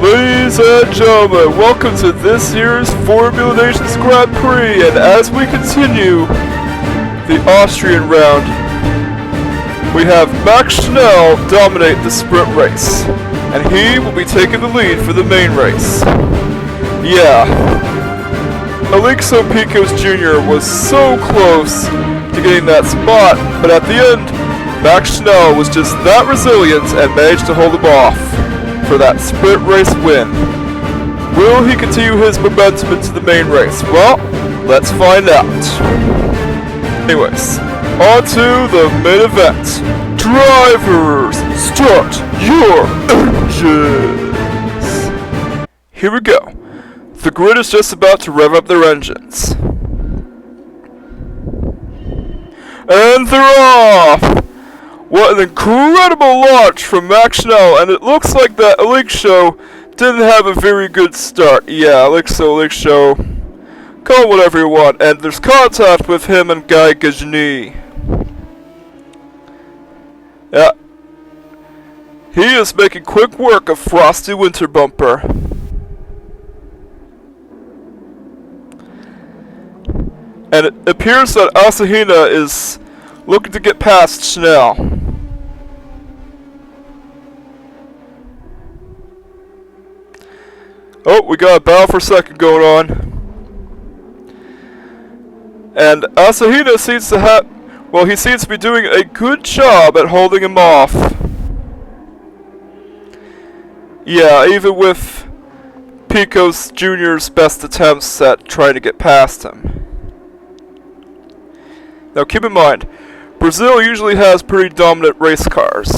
Ladies and gentlemen, welcome to this year's Formula Nations Grand Prix, and as we continue the Austrian round, we have Max Schnell dominate the sprint race, and he will be taking the lead for the main race. Yeah, Alexo Picos Jr. was so close to getting that spot, but at the end, Max Schnell was just that resilient and managed to hold him off for that sprint race win. Will he continue his momentum into the main race? Well, let's find out. Anyways, on to the main event. Drivers, start your engines! Here we go. The grid is just about to rev up their engines. And they're off! What an incredible launch from Max Schnell, and it looks like that Alexo didn't have a very good start. Yeah, Alexo, call it whatever you want, and there's contact with him and Guy Gagini. Yeah, he is making quick work of Frosty Winter Bumper. And it appears that Asahina is looking to get past Schnell. Oh, we got a battle for second going on. And Asahina seems to have... well, he seems to be doing a good job at holding him off. Yeah, even with Picos Jr.'s best attempts at trying to get past him. Now keep in mind, Brazil usually has pretty dominant race cars.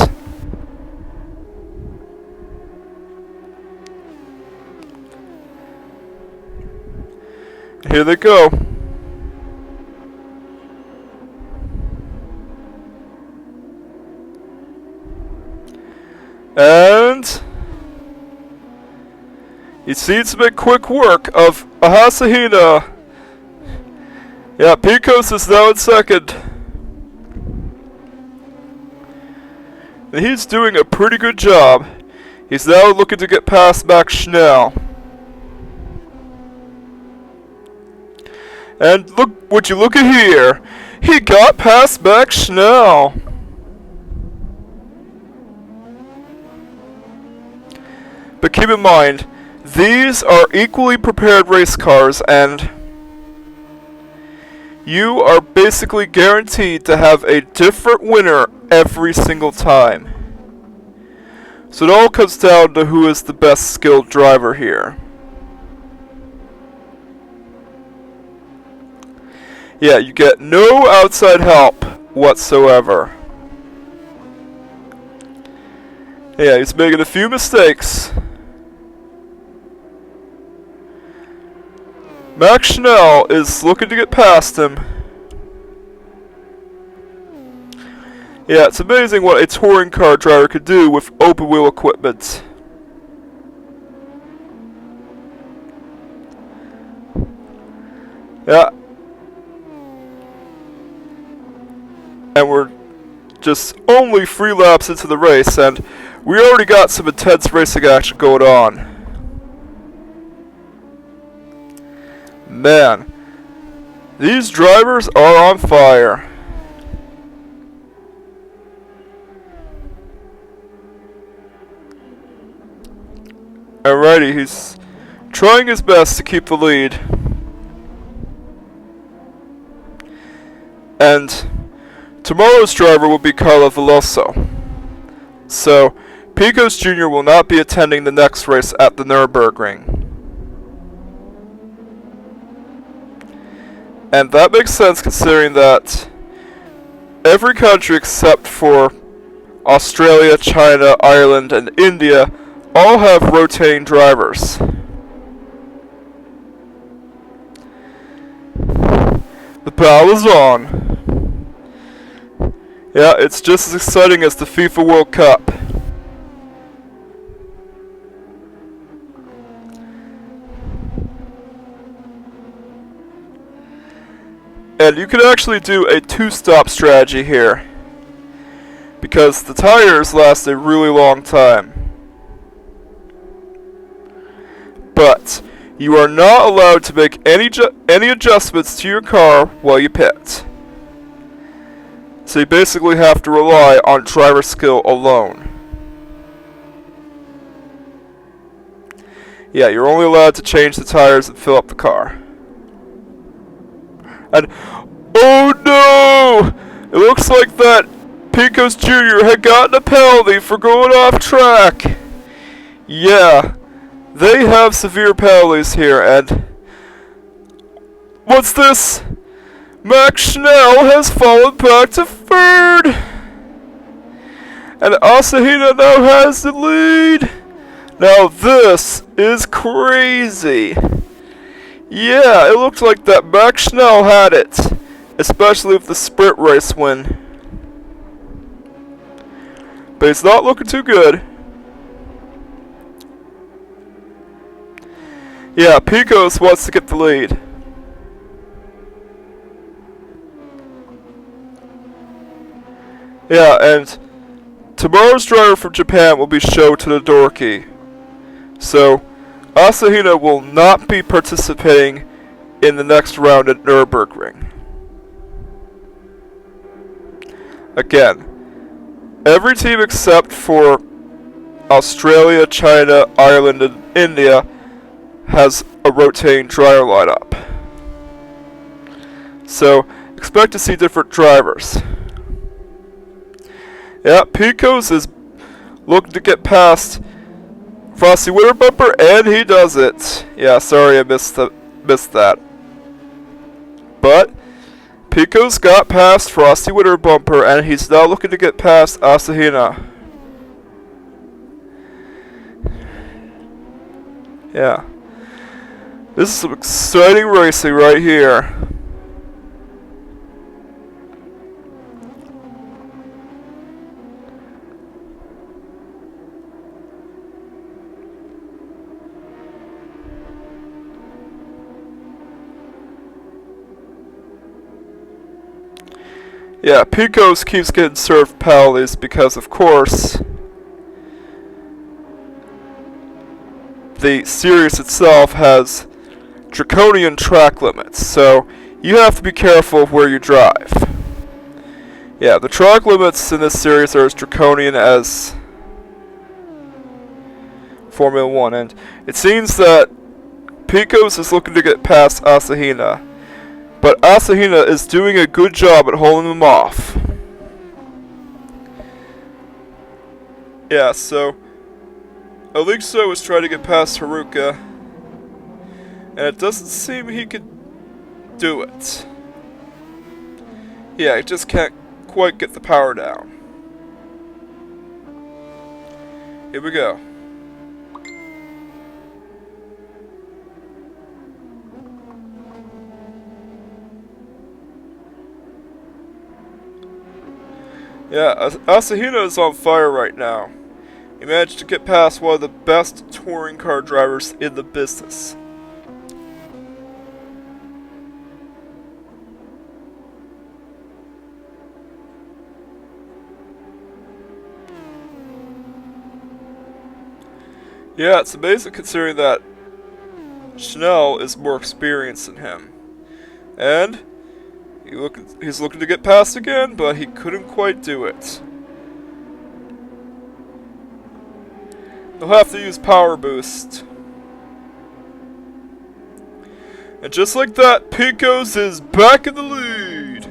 Here they go. And he seems to make quick work of Asahina. Yeah, Picos is now in second. And he's doing a pretty good job. He's now looking to get past Max Schnell. And look, would you look at here? He got past Max Schnell. But keep in mind, these are equally prepared race cars, and you are basically guaranteed to have a different winner every single time. So it all comes down to who is the best skilled driver here. Yeah, you get no outside help whatsoever. Yeah, he's making a few mistakes. Max Schnell is looking to get past him. Yeah, it's amazing what a touring car driver could do with open wheel equipment. Yeah. And we're just only 3 laps into the race, and we already got some intense racing action going on. Man, these drivers are on fire. Alrighty, he's trying his best to keep the lead. And tomorrow's driver will be Carlo Veloso. So, Picos Jr. will not be attending the next race at the Nürburgring. And that makes sense considering that every country except for Australia, China, Ireland, and India all have rotating drivers. The battle is on. Yeah, it's just as exciting as the FIFA World Cup. And you could actually do a 2-stop strategy here, because the tires last a really long time. but you are not allowed to make any adjustments to your car while you pit. So you basically have to rely on driver skill alone. Yeah, you're only allowed to change the tires and fill up the car. And oh no! It looks like that Picos Jr. had gotten a penalty for going off track. Yeah, they have severe penalties here, and what's this? Max Schnell has fallen back to third, and Asahina now has the lead. Now this is crazy. Yeah, it looked like that Max Schnell had it, especially with the sprint race win. But it's not looking too good. Yeah, Picos wants to get the lead. Yeah, and tomorrow's driver from Japan will be Sho Todoroki. So, Asahina will not be participating in the next round at Nürburgring. Again, every team except for Australia, China, Ireland, and India has a rotating driver lineup. So, expect to see different drivers. Yeah, Picos is looking to get past Frosty Winter Bumper, and he does it. Yeah, sorry I missed that. But Picos got past Frosty Winter Bumper, and he's now looking to get past Asahina. Yeah. This is some exciting racing right here. Yeah, Picos keeps getting served penalties because, of course, the series itself has draconian track limits, so you have to be careful of where you drive. Yeah, the track limits in this series are as draconian as Formula 1, and it seems that Picos is looking to get past Asahina. But Asahina is doing a good job at holding them off. Yeah, so Alixo is trying to get past Haruka, and it doesn't seem he could do it. Yeah, he just can't quite get the power down. Here we go. Yeah, Asahina is on fire right now. He managed to get past one of the best touring car drivers in the business. Yeah, it's amazing considering that Schnell is more experienced than him. And he's looking to get past again, but he couldn't quite do it. He'll have to use power boost. And just like that, Picos is back in the lead.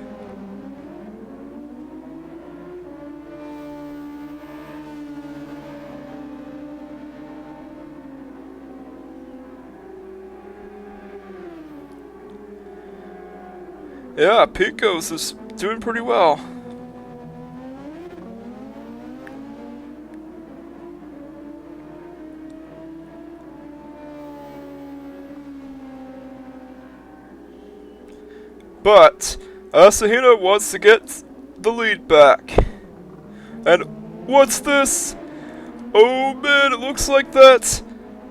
Yeah, Picos is doing pretty well. But Asahina wants to get the lead back. And what's this? Oh man, it looks like that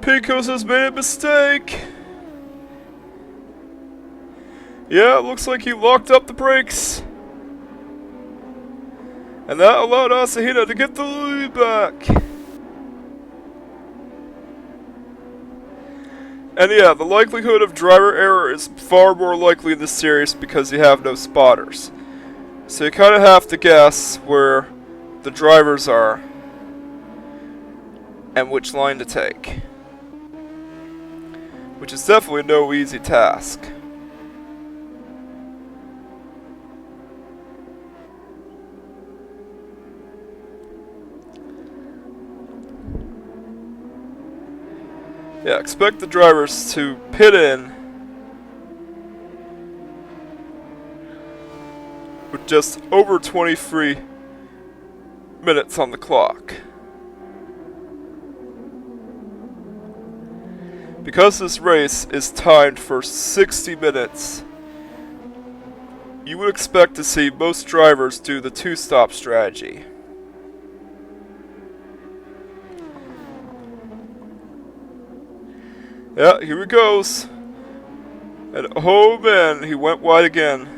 Picos has made a mistake. Yeah, it looks like he locked up the brakes. And that allowed Asahina to get the lead back. And yeah, the likelihood of driver error is far more likely in this series because you have no spotters. So you kind of have to guess where the drivers are and which line to take. Which is definitely no easy task. Yeah, expect the drivers to pit in with just over 23 minutes on the clock. Because this race is timed for 60 minutes, you would expect to see most drivers do the two-stop strategy. Yeah, here he goes. And oh man, he went wide again.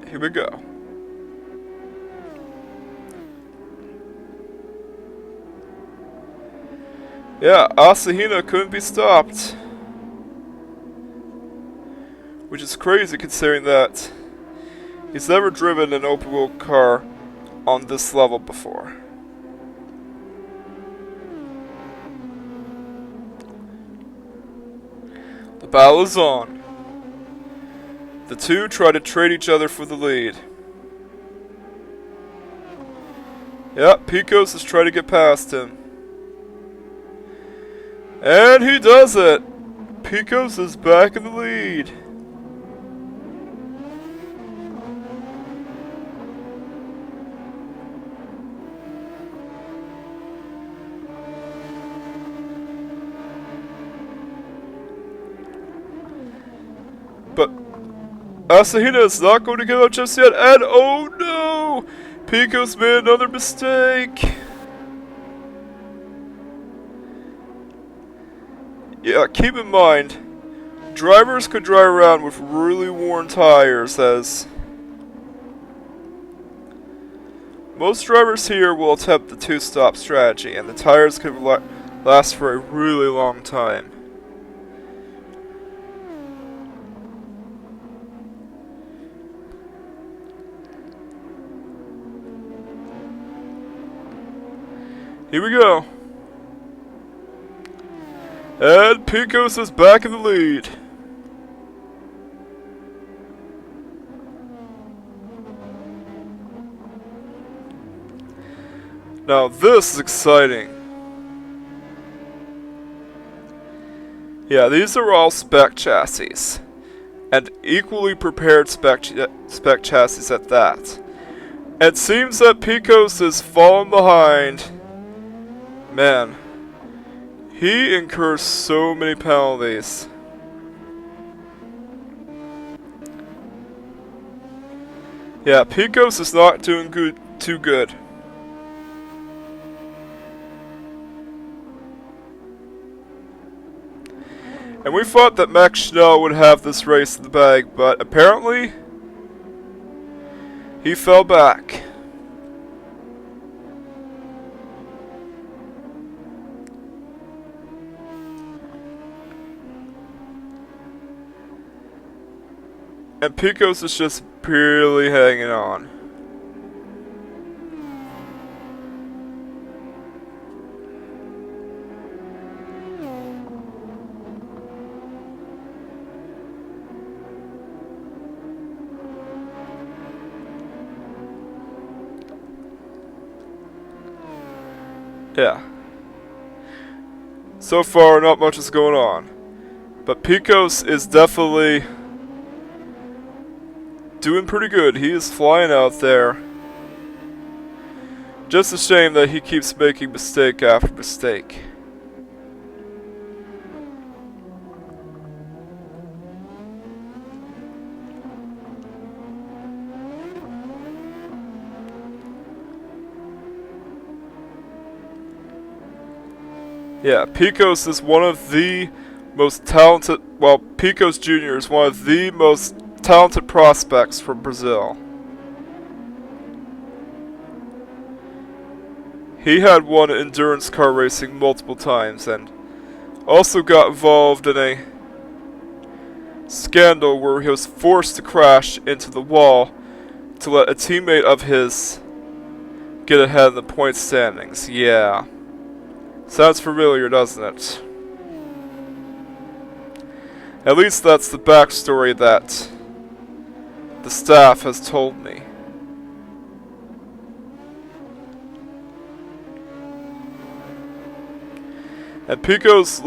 Here we go. Yeah, Asahina couldn't be stopped. Which is crazy considering that he's never driven an open wheel car on this level before. The battle is on. The two try to trade each other for the lead. Yeah, Picos is trying to get past him. And he does it! Picos is back in the lead. But Asahina is not going to give up just yet, and oh no! Picos made another mistake! Yeah, keep in mind, drivers could drive around with really worn tires, as most drivers here will attempt the two-stop strategy, and the tires could last for a really long time. Here we go. And Picos is back in the lead. Now this is exciting. Yeah, these are all spec chassis. And equally prepared spec chassis at that. It seems that Picos is falling behind. Man. He incurs so many penalties. Yeah, Picos is not doing too good. And we thought that Max Schnell would have this race in the bag, but apparently he fell back. And Picos is just barely hanging on. Yeah. So far, not much is going on. But Picos is definitely doing pretty good. He is flying out there. Just a shame that he keeps making mistake after mistake. Yeah, Picos is one of the most talented, well, Picos Jr. is one of the most talented prospects from Brazil. He had won endurance car racing multiple times and also got involved in a scandal where he was forced to crash into the wall to let a teammate of his get ahead in the point standings. Yeah. Sounds familiar, doesn't it? At least that's the backstory that the staff has told me. And Picos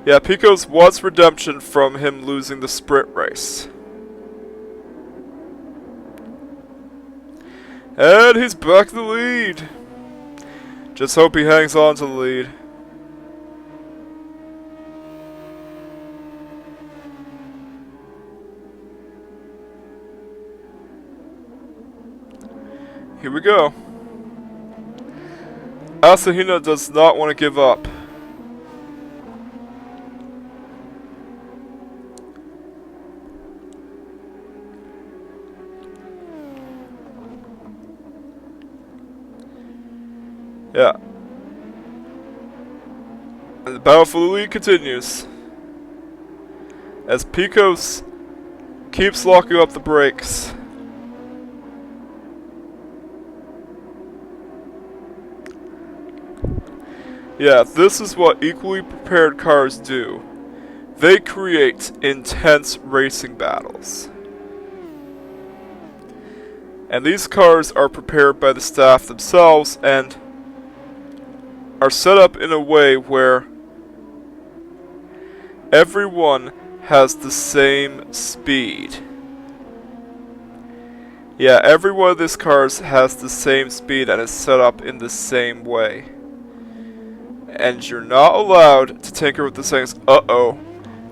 Picos wants redemption from him losing the sprint race. And he's back in the lead. Just hope he hangs on to the lead. Here we go. Asahina does not want to give up. Yeah. And the battle for the lead continues. As Picos keeps locking up the brakes. Yeah, this is what equally prepared cars do. They create intense racing battles. And these cars are prepared by the staff themselves and are set up in a way where everyone has the same speed. Yeah, every one of these cars has the same speed and is set up in the same way. And you're not allowed to tinker with the things. Uh-oh.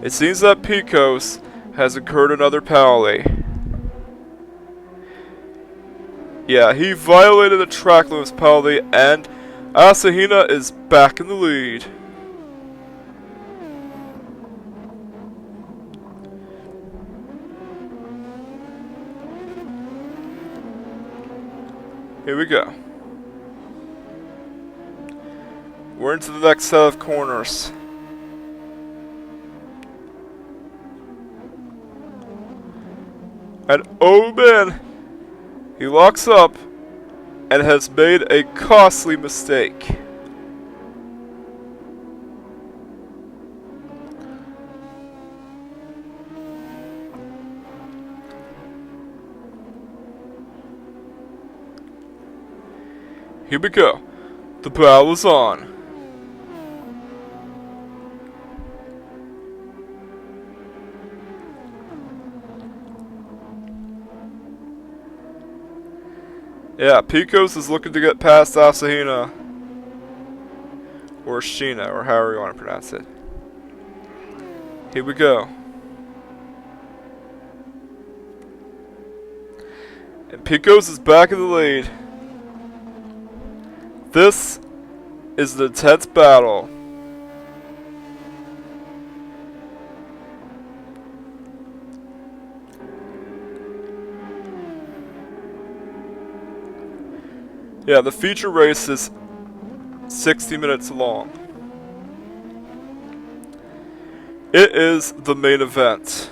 It seems that Picos has incurred another penalty. Yeah, he violated the track limits penalty and Asahina is back in the lead. Here we go. We're into the next set of corners. And oh man, he locks up and has made a costly mistake. Here we go. The battle is on. Yeah, Picos is looking to get past Asahina. Or Sheena, or however you want to pronounce it. Here we go. And Picos is back in the lead. This is an intense battle. Yeah, the feature race is 60 minutes long. It is the main event.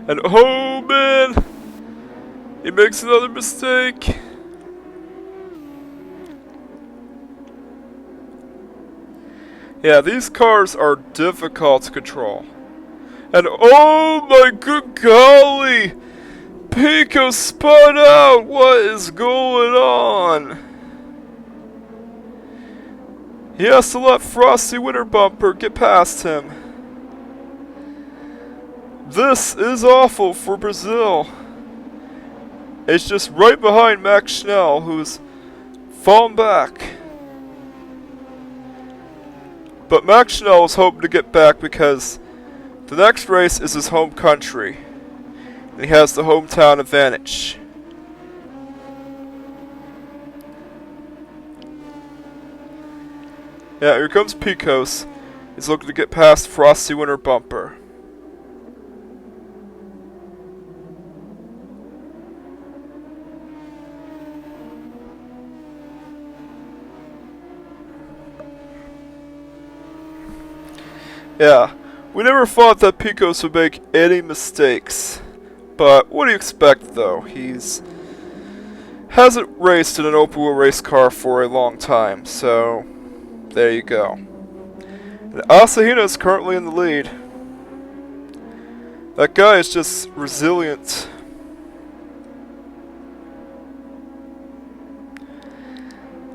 And oh man, he makes another mistake. Yeah, these cars are difficult to control. And oh my good golly, Pico spun out. What is going on? He has to let Frosty Winter Bumper get past him. This is awful for Brazil. It's just right behind Max Schnell, who's fallen back. But Max Schnell is hoping to get back because The next race is his home country, and he has the hometown advantage. Yeah, here comes Picos. He's looking to get past Frosty Winter Bumper. Yeah, we never thought that Picos would make any mistakes. But what do you expect, though? Hasn't raced in an open wheel race car for a long time, so there you go. And Asahina is currently in the lead. That guy is just resilient.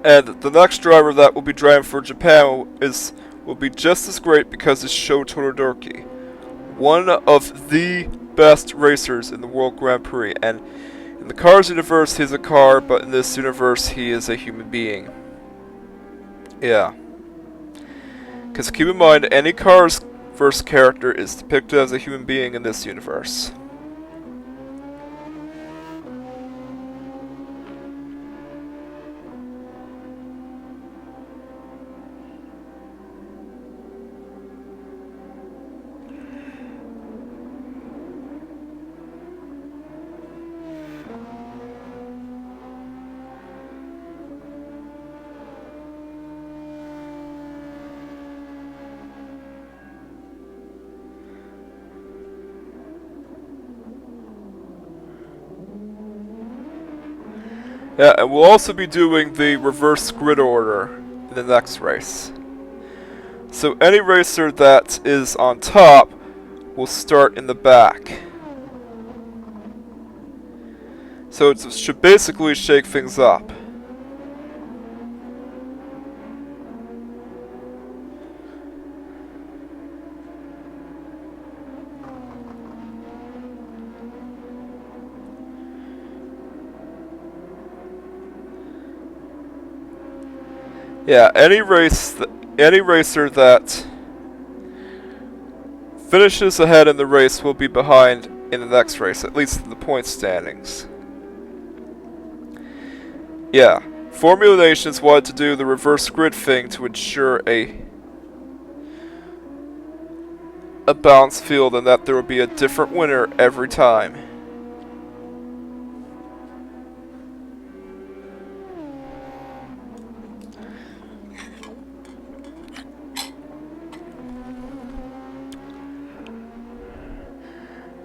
And the next driver that will be driving for Japan will be just as great because it's Sho Todoroki, one of the best racers in the World Grand Prix. And in the Cars universe, he's a car, but in this universe, he is a human being. Yeah. Because keep in mind, any Cars verse character is depicted as a human being in this universe. Yeah, and we'll also be doing the reverse grid order in the next race. So any racer that is on top will start in the back. So it should basically shake things up. Yeah, any racer that finishes ahead in the race will be behind in the next race, at least in the point standings. Yeah, Formula Nations wanted to do the reverse grid thing to ensure a balanced field and that there would be a different winner every time.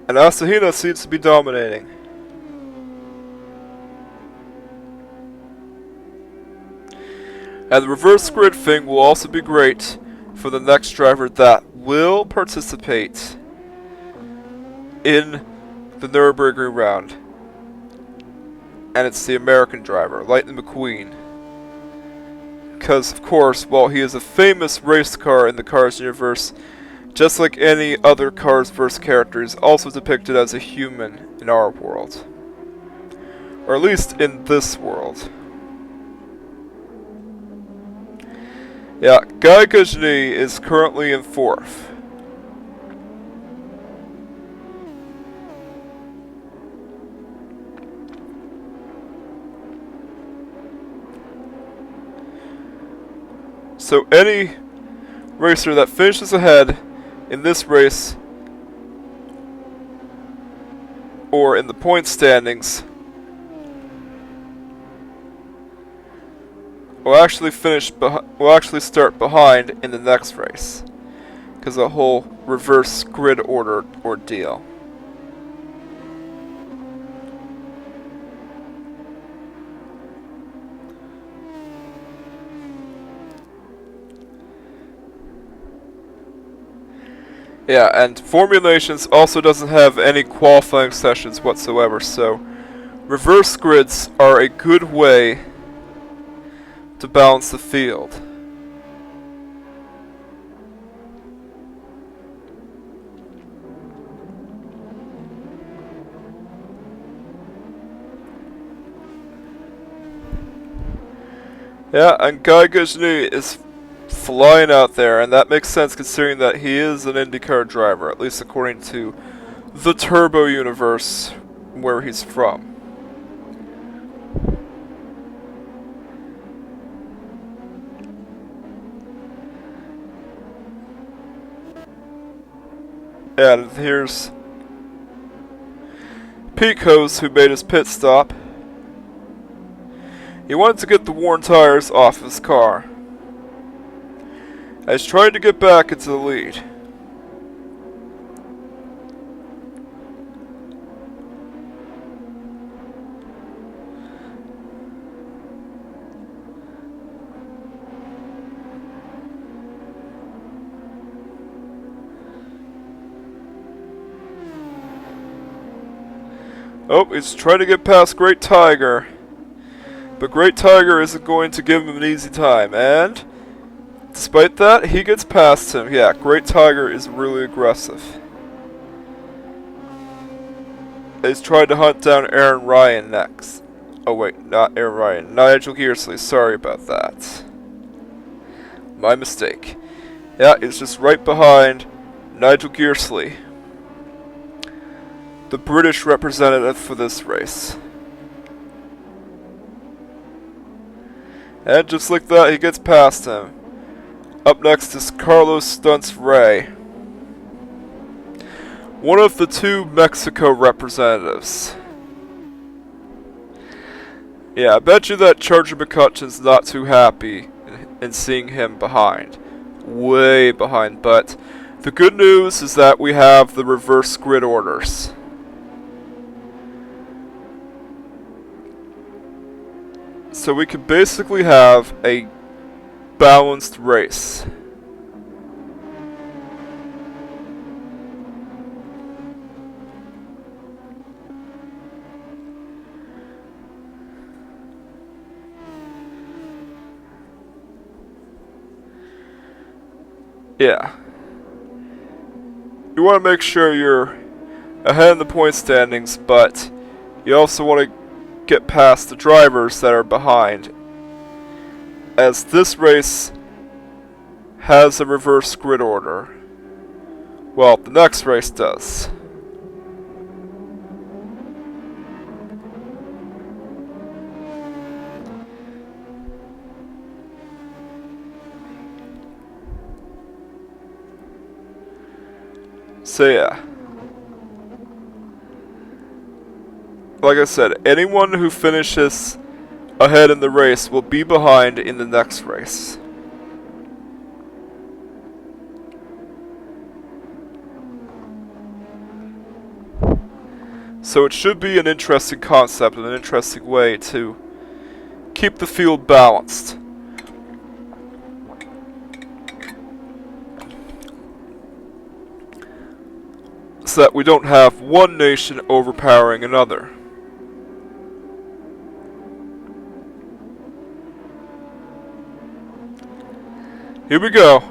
And Asahina seems to be dominating. And the reverse grid thing will also be great for the next driver that will participate in the Nürburgring round. And it's the American driver, Lightning McQueen. Because, of course, while he is a famous race car in the Cars universe, just like any other Cars verse character, is also depicted as a human in our world. Or at least in this world. Yeah, Guy Gajni is currently in 4th. So any racer that finishes ahead in this race or in the point standings will actually start behind in the next race because of the whole reverse grid order ordeal. Yeah, and Formula Nations also doesn't have any qualifying sessions whatsoever, so reverse grids are a good way to balance the field. Yeah, and Guy Gajni is flying out there, and that makes sense considering that he is an IndyCar driver, at least according to the Turbo universe where he's from. And here's Pico's, who made his pit stop. He wanted to get the worn tires off his car, as trying to get back into the lead. Oh, he's trying to get past Great Tiger. But Great Tiger isn't going to give him an easy time. And despite that, he gets past him. Yeah, Great Tiger is really aggressive. He's trying to hunt down Aaron Ryan next. Oh wait, not Aaron Ryan. Nigel Gearsley. Sorry about that. My mistake. Yeah, he's just right behind Nigel Gearsley, the British representative for this race. And just like that, he gets past him. Up next is Carlos Stunts Ray, one of the two Mexico representatives. Yeah, I bet you that Charger McCutcheon's not too happy in seeing him behind. Way behind, but the good news is that we have the reverse grid orders. So we can basically have a balanced race. Yeah. You want to make sure you're ahead in the point standings, but you also want to get past the drivers that are behind, as this race has a reverse grid order. Well, the next race does. So yeah, like I said, anyone who finishes ahead in the race will be behind in the next race. So it should be an interesting concept and an interesting way to keep the field balanced. So that we don't have one nation overpowering another. Here we go.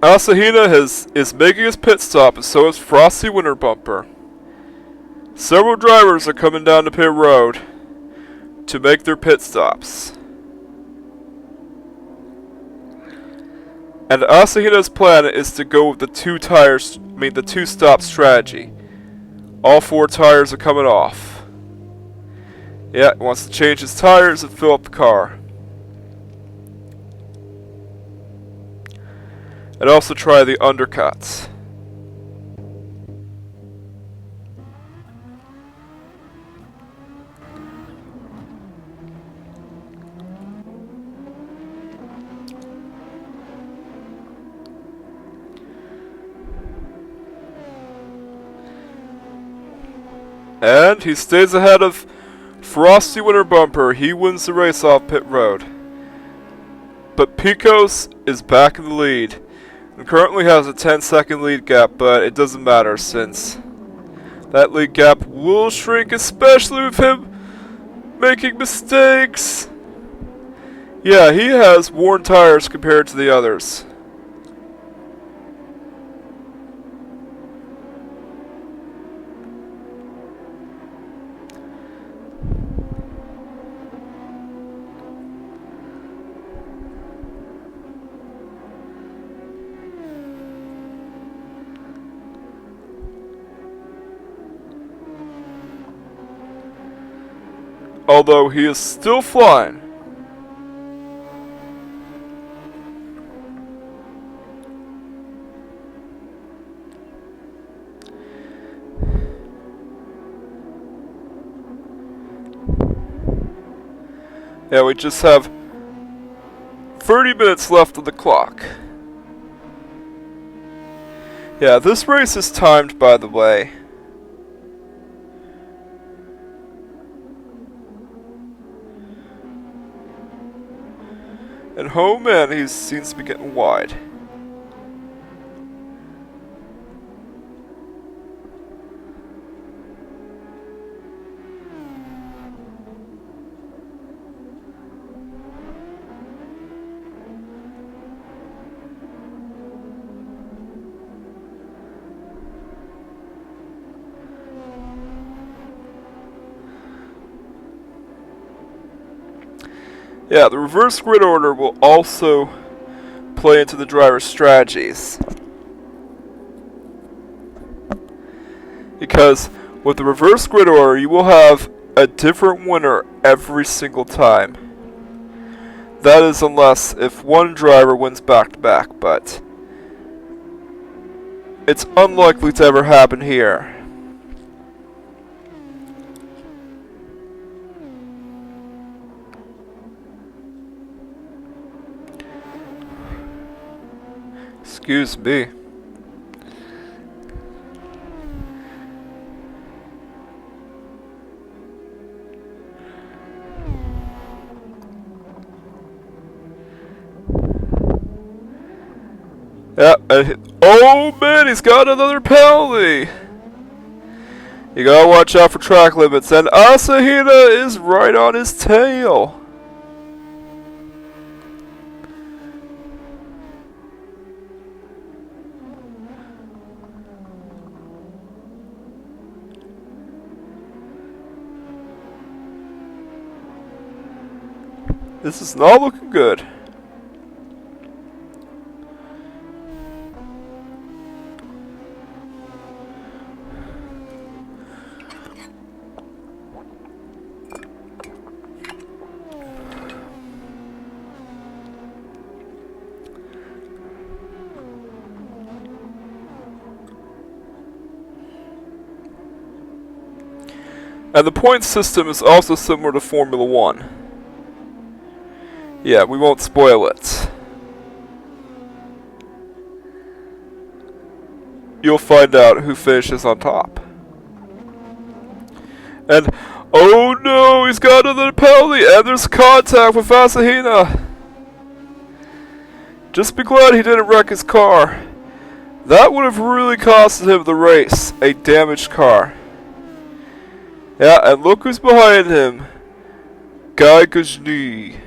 Asahina is making his pit stop, and so is Frosty Winter Bumper. Several drivers are coming down the pit road to make their pit stops. And Asahina's plan is to go with the the two-stop strategy. All four tires are coming off. Yeah, he wants to change his tires and fill up the car. And also try the undercuts. And he stays ahead of Frosty Winter Bumper. He wins the race off pit road. But Picos is back in the lead and currently has a 10-second lead gap, but it doesn't matter since that lead gap will shrink, especially with him making mistakes. Yeah, he has worn tires compared to the others. although he is still flying. Yeah, we just have 30 minutes left on the clock. Yeah, this race is timed, by the way. And oh man, he seems to be getting wide. Yeah, the reverse grid order will also play into the driver's strategies. Because with the reverse grid order, you will have a different winner every single time. That is unless if one driver wins back-to-back, but it's unlikely to ever happen here. Excuse me. Yeah, oh man, he's got another penalty! You gotta watch out for track limits, and Asahina is right on his tail! This is not looking good. And the point system is also similar to Formula 1. Yeah, we won't spoil it. You'll find out who finishes on top. And, oh no, he's got another penalty, and there's contact with Asahina. Just be glad he didn't wreck his car. That would have really costed him the race, a damaged car. Yeah, and look who's behind him. Guy Gajni.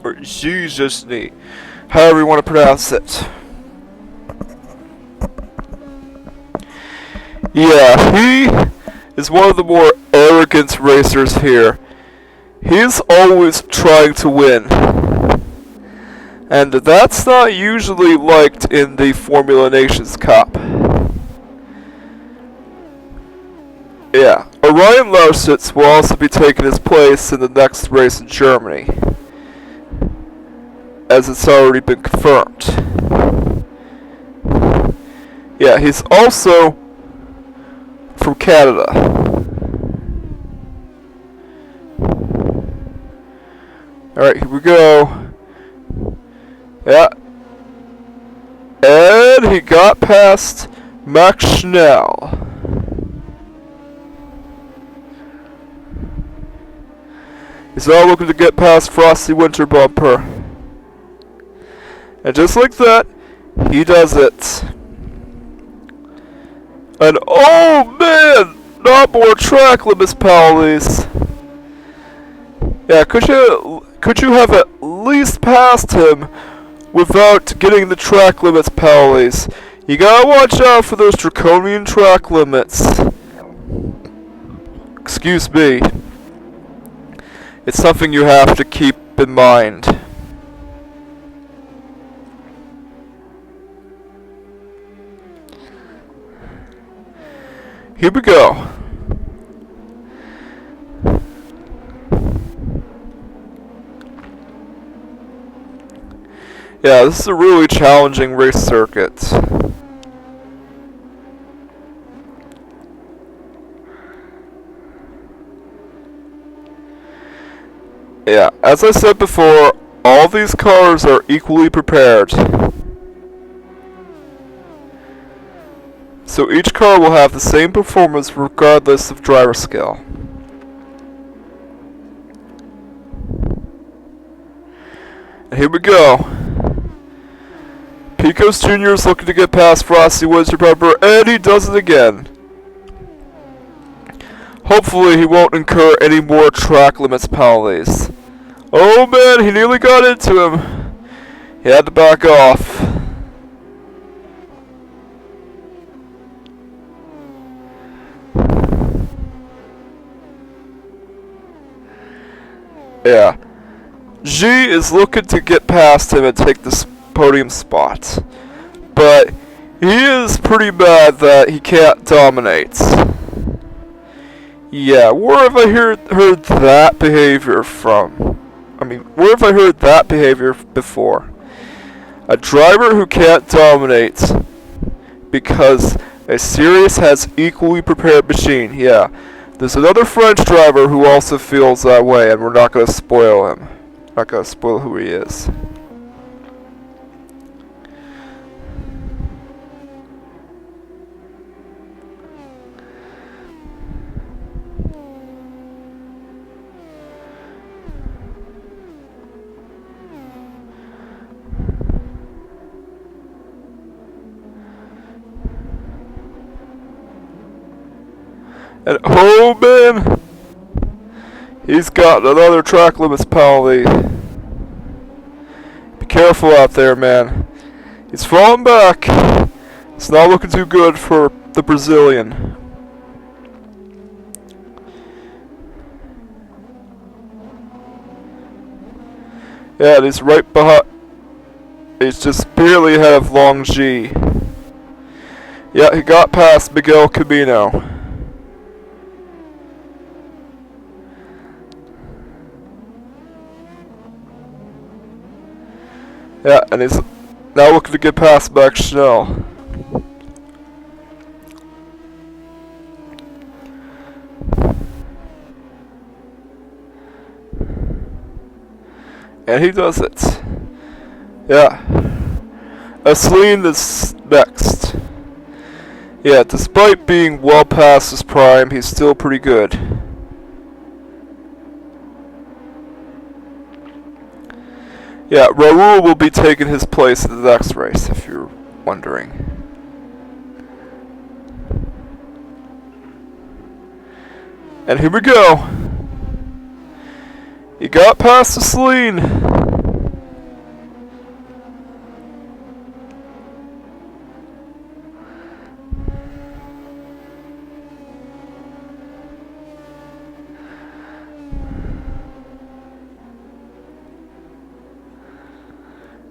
Or Zizasni. However you want to pronounce it. Yeah, he is one of the more arrogant racers here. He's always trying to win. And that's not usually liked in the Formula Nations Cup. Yeah, Orion Lausitz will also be taking his place in the next race in Germany, as it's already been confirmed. Yeah, he's also from Canada. Alright, here we go. Yeah. And he got past Max Schnell. He's now looking to get past Frosty Winter Bumper. And just like that, he does it. And oh man! Not more track limits penalties. Yeah, could you have at least passed him without getting the track limits penalties? You gotta watch out for those draconian track limits. Excuse me. It's something you have to keep in mind. Here we go. Yeah, this is a really challenging race circuit. Yeah, as I said before, all these cars are equally prepared. So each car will have the same performance regardless of driver skill. And here we go. Picos Jr. is looking to get past Frosty Wizard Pepper, and he does it again. Hopefully he won't incur any more track limits penalties. Oh man, he nearly got into him. He had to back off. Yeah. G is looking to get past him and take this podium spot. But he is pretty bad that he can't dominate. Yeah, where have I heard that behavior from? I mean, where have I heard that behavior before? A driver who can't dominate because a series has equally prepared machine. Yeah, there's another French driver who also feels that way, and we're not going to spoil him. Not going to spoil who he is. And oh man, he's got another track limits penalty. Be careful out there, man. He's falling back. It's not looking too good for the Brazilian. Yeah, and he's right behind. He's just barely ahead of Long G. Yeah, he got past Miguel Camino. Yeah, and he's now looking to get past Max Schnell. And he does it. Yeah. Asleen is next. Yeah, despite being well past his prime, he's still pretty good. Yeah, Raul will be taking his place in the next race, if you're wondering. And here we go. He got past Asleen.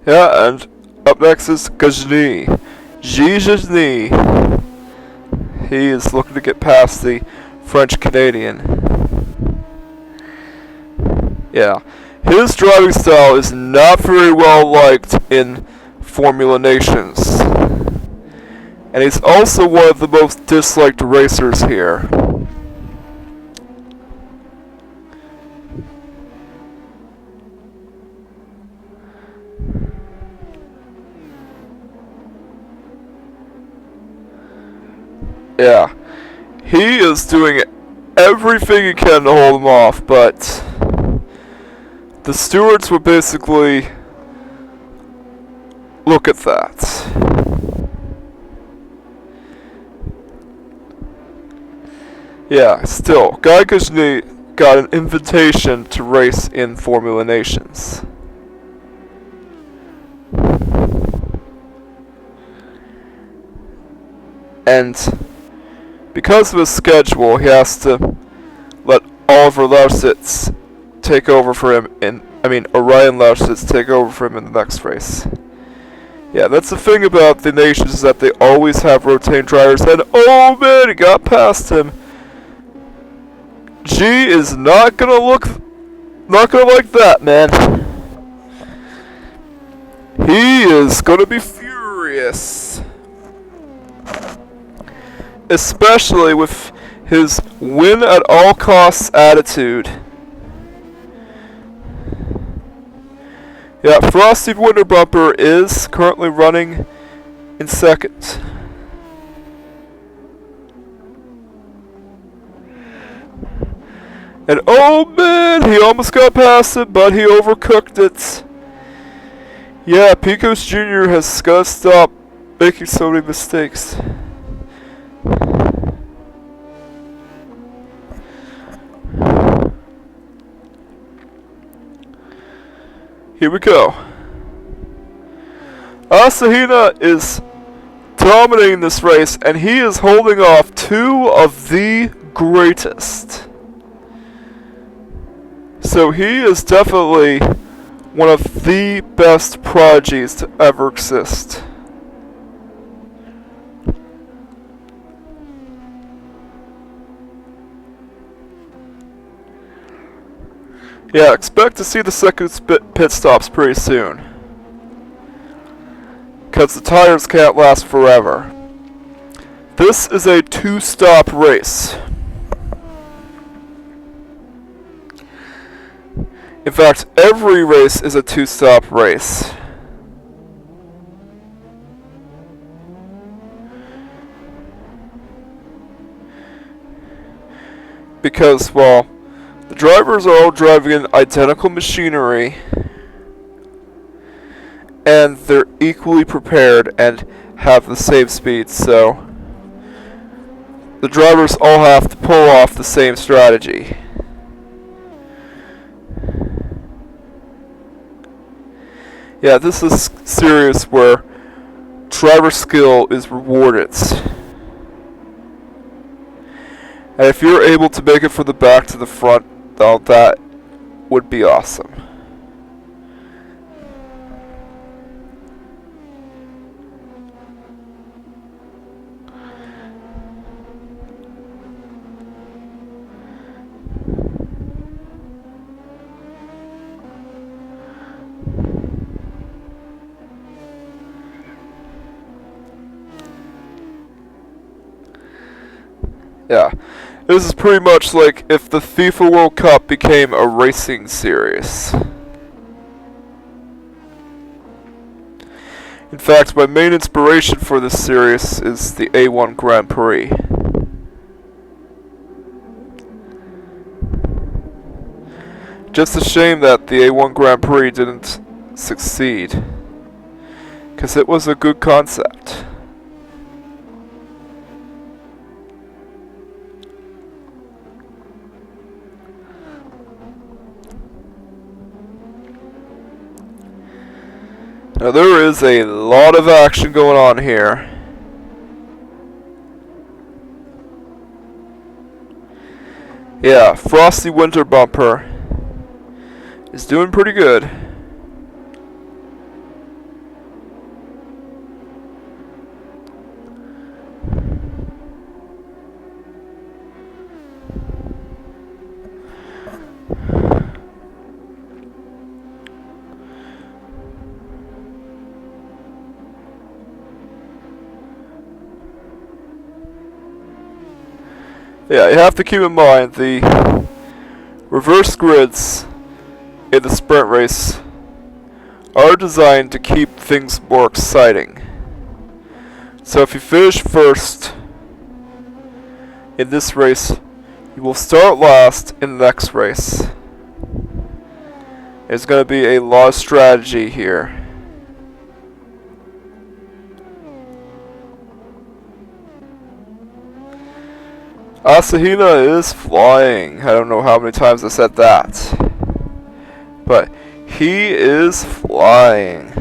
Yeah, and up next is Gajni. Gajni. He is looking to get past the French Canadian. Yeah, his driving style is not very well liked in Formula Nations. And he's also one of the most disliked racers here. Yeah, he is doing everything he can to hold him off, but the stewards will basically look at that. Yeah, still, Guy Gajni got an invitation to race in Formula Nations. And because of his schedule, he has to let Oliver Lausitz take over for him Orion Lausitz take over for him in the next race. Yeah, that's the thing about the nations, is that they always have rotating drivers, and oh man, he got past him. G is not gonna like that, man. He is gonna be furious. Especially with his win at all costs attitude. Yeah, Frosty Winter Bumper is currently running in second. And oh man, he almost got past it, but he overcooked it. Yeah, Pecos Jr. has got to stop making so many mistakes. Here we go. Asahina is dominating this race, and he is holding off two of the greatest. So he is definitely one of the best prodigies to ever exist. Yeah, expect to see the second pit stops pretty soon. Because the tires can't last forever. This is a two-stop race. In fact, every race is a two-stop race. Because, well, the drivers are all driving in identical machinery, and they're equally prepared and have the same speed, so the drivers all have to pull off the same strategy. Yeah, this is serious where driver skill is rewarded. And if you're able to make it from the back to the front, well, that would be awesome. Yeah, this is pretty much like if the FIFA World Cup became a racing series. In fact, my main inspiration for this series is the A1 Grand Prix. Just a shame that the A1 Grand Prix didn't succeed, because it was a good concept. Now there is a lot of action going on here. Yeah, Frosty Winter Bumper is doing pretty good. Yeah, you have to keep in mind the reverse grids in the sprint race are designed to keep things more exciting. So if you finish first in this race, you will start last in the next race. There's going to be a lot of strategy here. Asahina is flying. I don't know how many times I said that, but he is flying.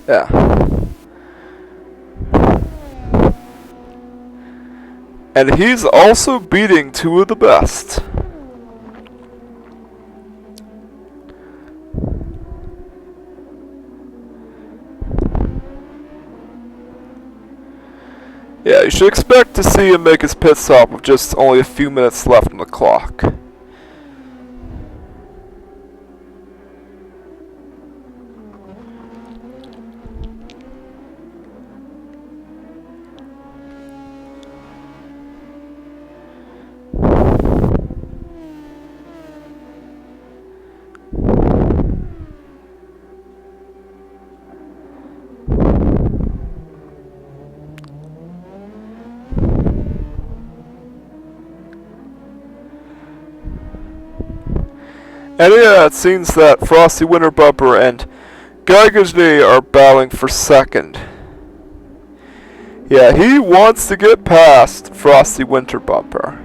Yeah. And he's also beating two of the best. Yeah, you should expect to see him make his pit stop with just only a few minutes left on the clock. And yeah, it seems that Frosty Winter Bumper and Geiger's are battling for second. Yeah, he wants to get past Frosty Winter Bumper.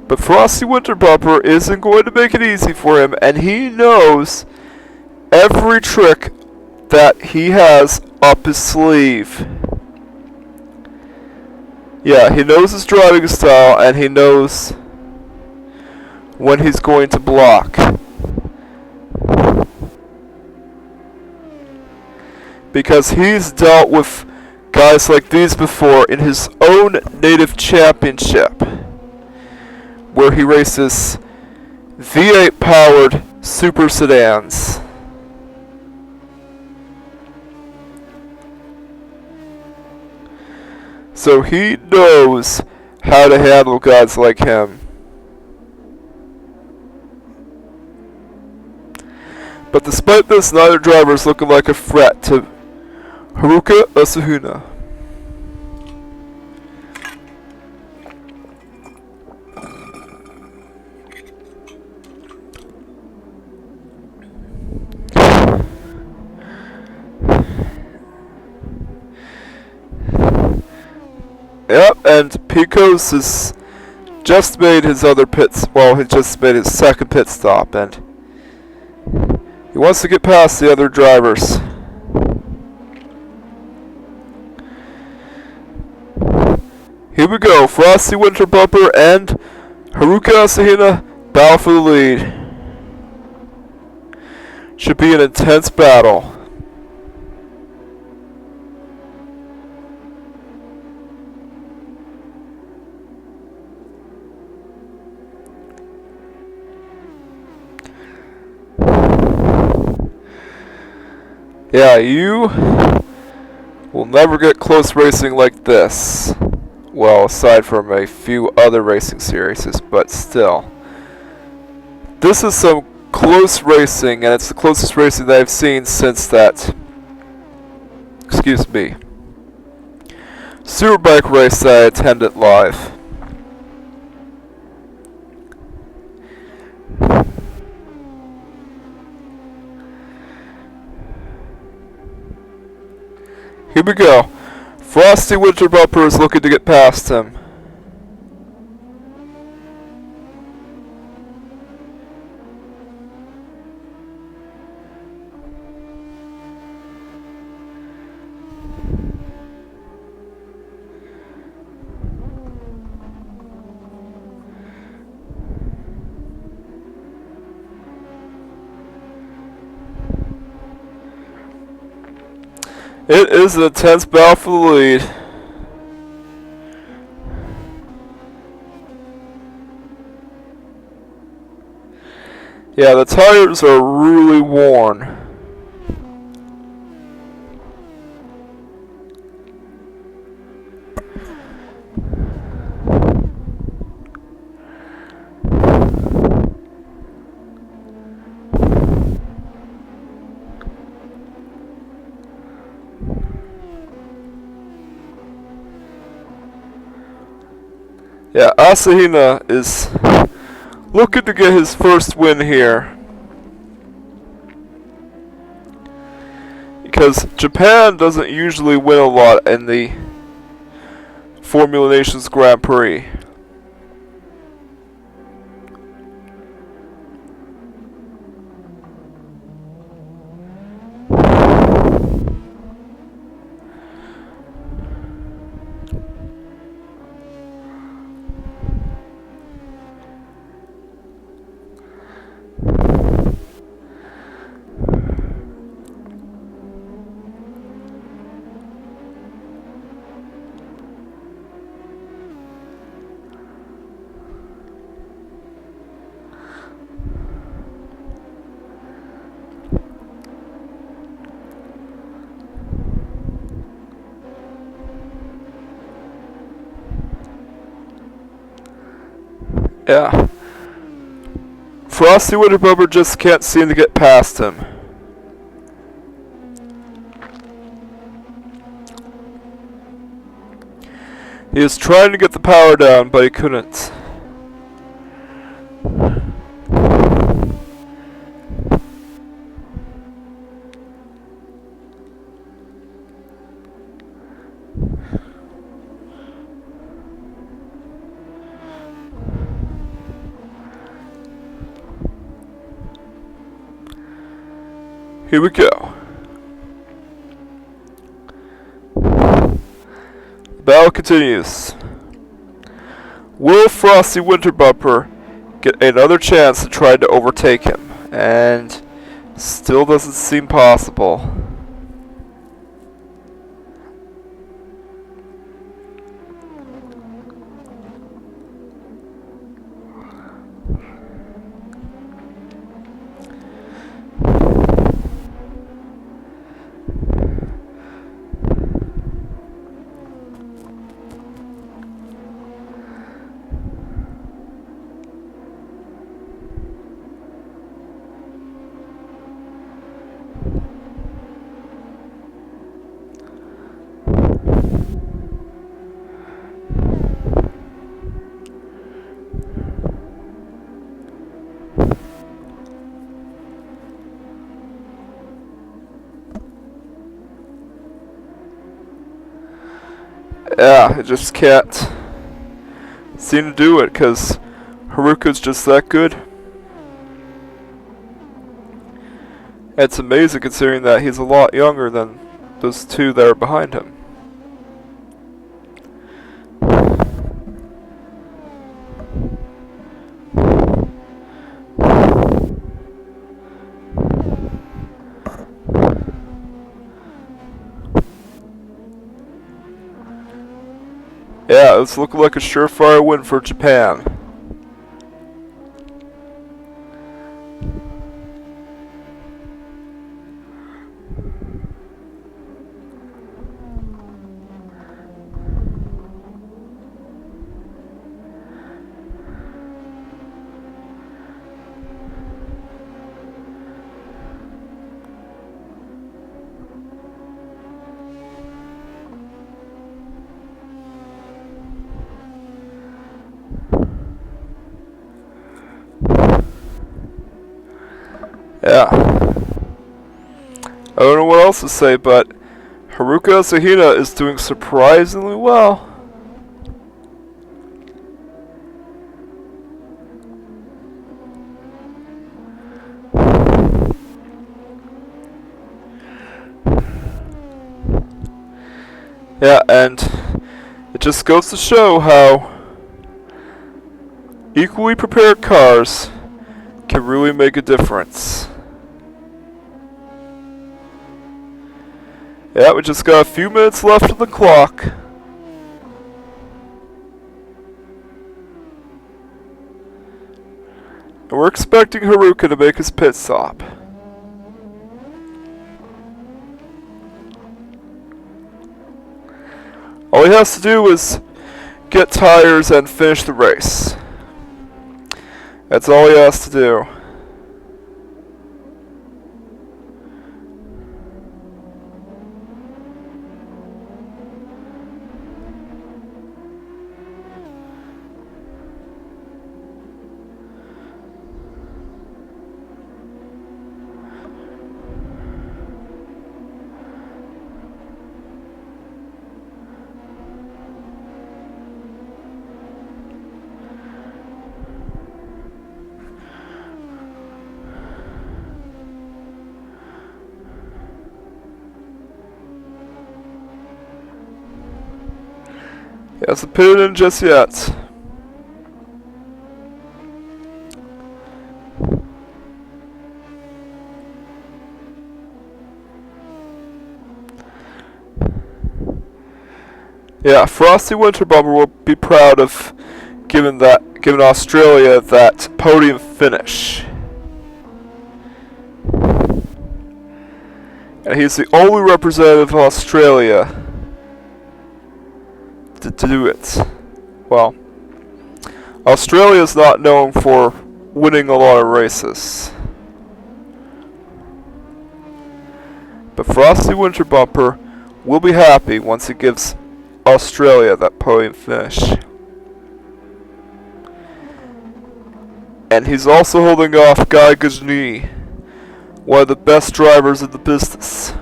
But Frosty Winter Bumper isn't going to make it easy for him, and he knows every trick that he has up his sleeve. Yeah, he knows his driving style, and he knows when he's going to block. Because he's dealt with guys like these before in his own native championship, where he races V8 powered super sedans. So he knows how to handle guys like him. But despite this, neither driver is looking like a threat to Haruka Asahuna. Yep, and Picos has just made his other pits. Well, he just made his second pit stop, and he wants to get past the other drivers. Here we go. Frosty Winter Bumper and Haruka Asahina battle for the lead. Should be an intense battle. Yeah, you will never get close racing like this. Well, aside from a few other racing series, but still. This is some close racing, and it's the closest racing that I've seen since that, excuse me, Superbike race that I attended live. Here we go. Frosty Winter Bumper is looking to get past him. It is an intense battle for the lead. Yeah, the tires are really worn. Yeah, Asahina is looking to get his first win here. Because Japan doesn't usually win a lot in the Formula Nations Grand Prix. Yeah. Frosty Winterbumper just can't seem to get past him. He was trying to get the power down, but he couldn't. Here we go. The battle continues. Will Frosty Winterbumper get another chance to try to overtake him? And still doesn't seem possible. Yeah, it just can't seem to do it because Haruka's just that good. It's amazing considering that he's a lot younger than those two that are behind him. Yeah, it's looking like a surefire win for Japan. Yeah. I don't know what else to say, but Haruka Asahina is doing surprisingly well. Yeah, and it just goes to show how equally prepared cars can really make a difference. Yeah, we just got a few minutes left on the clock. And we're expecting Haruka to make his pit stop. All he has to do is get tires and finish the race. That's all he has to do. He hasn't pitted in just yet. Yeah, Frosty Winterbumper will be proud of giving Australia that podium finish. And he's the only representative of Australia to do it. Well, Australia is not known for winning a lot of races. But Frosty Winter Bumper will be happy once he gives Australia that podium finish. And he's also holding off Guy Gagné, one of the best drivers in the business.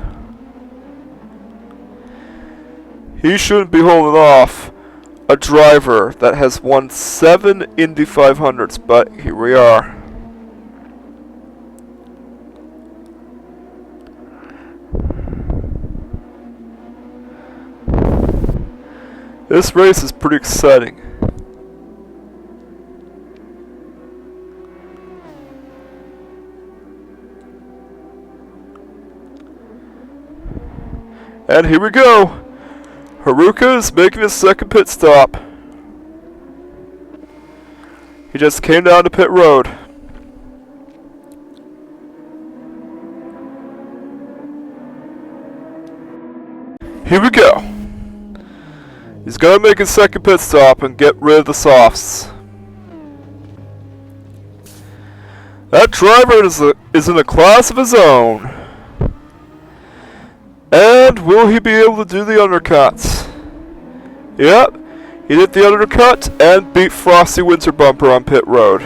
He shouldn't be holding off a driver that has won 7 Indy 500s, but here we are. This race is pretty exciting. And here we go. Haruka is making his second pit stop. He just came down to pit road. Here we go. He's gonna make his second pit stop and get rid of the softs. That driver is in a class of his own. And will he be able to do the undercuts? Yep, he did the undercut and beat Frosty Winter Bumper on pit road.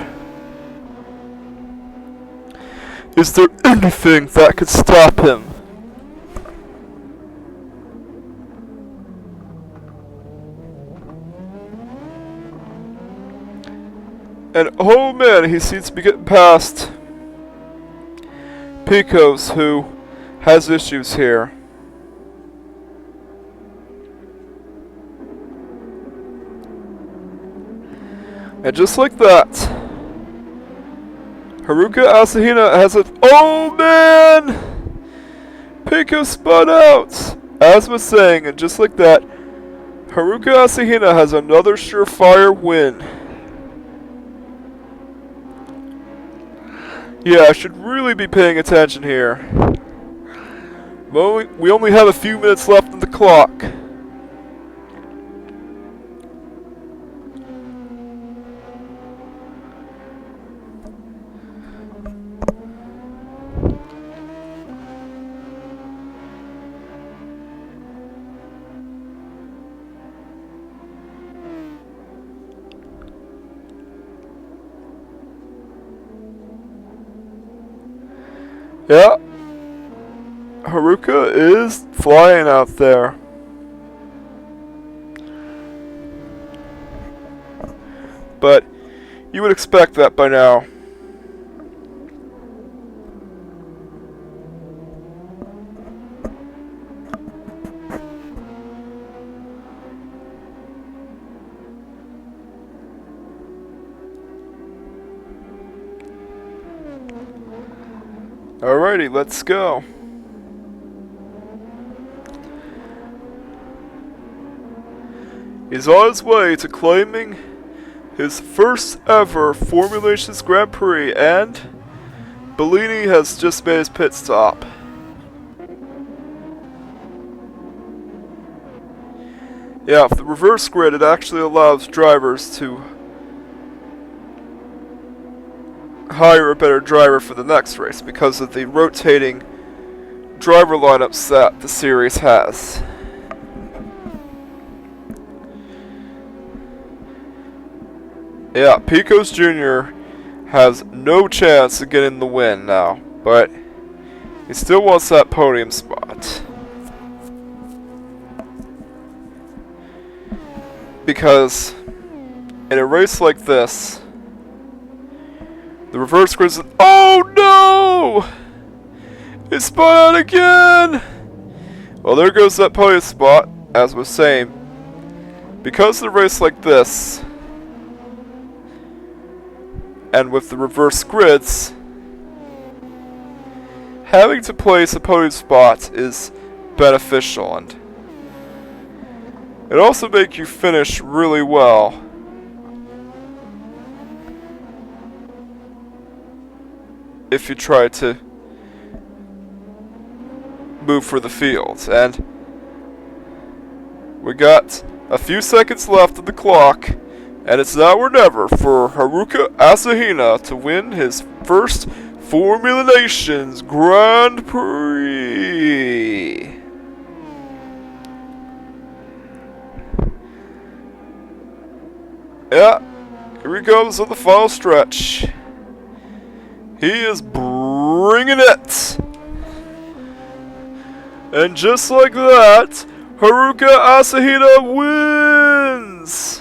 Is there anything that could stop him? And oh man, he seems to be getting past Pecos, who has issues here. And just like that, Haruka Asahina has a— oh man! Pecos spun out! As was saying, and just like that, Haruka Asahina has another surefire win. Yeah, I should really be paying attention here. Well, we only have a few minutes left on the clock. Yeah, Haruka is flying out there. But you would expect that by now. Alrighty, let's go. He's on his way to claiming his first ever Formulations Grand Prix, and Bellini has just made his pit stop. Yeah, with the reverse grid, it actually allows drivers to hire a better driver for the next race because of the rotating driver lineups that the series has. Yeah, Pecos Jr. has no chance of getting the win now, but he still wants that podium spot. Because in a race like this, the reverse grid is— oh no! It spun out again! Well, there goes that podium spot, as was saying. Because of a race like this, and with the reverse grids, having to place a podium spot is beneficial, and it also makes you finish really well. If you try to move for the field. And we got a few seconds left of the clock. And it's now or never for Haruka Asahina to win his first Formula Nations Grand Prix. Yeah, here he comes on the final stretch. He is bringing it. And just like that, Haruka Asahina wins!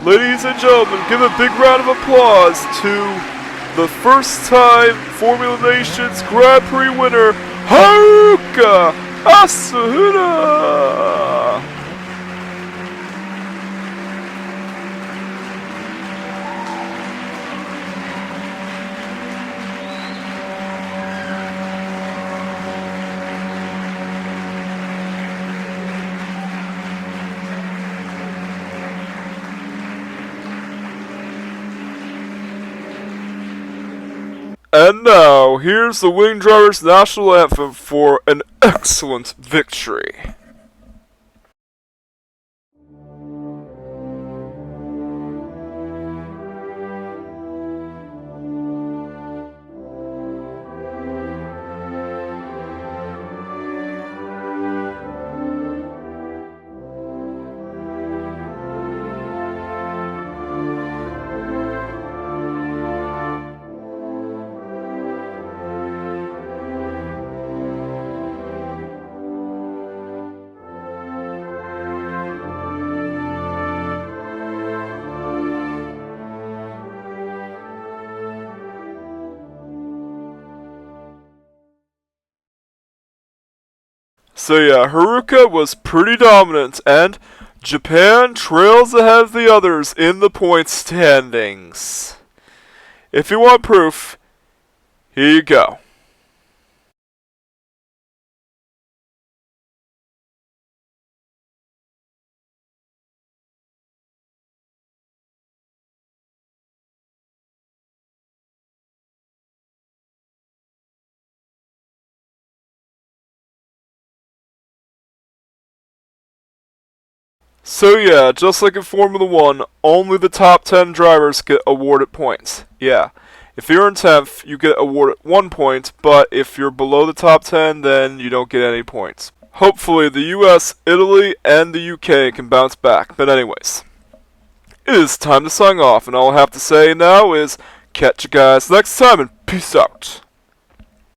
Ladies and gentlemen, give a big round of applause to the first time Formula Nations Grand Prix winner, Haruka Asahina! And now, here's the Wing Drivers National Anthem for an excellent victory. So yeah, Haruka was pretty dominant, and Japan trails ahead of the others in the point standings. If you want proof, here you go. So yeah, just like in Formula 1, only the top 10 drivers get awarded points. Yeah, if you're in 10th, you get awarded 1 point, but if you're below the top 10, then you don't get any points. Hopefully the US, Italy, and the UK can bounce back, but anyways. It is time to sign off, and all I have to say now is catch you guys next time, and peace out.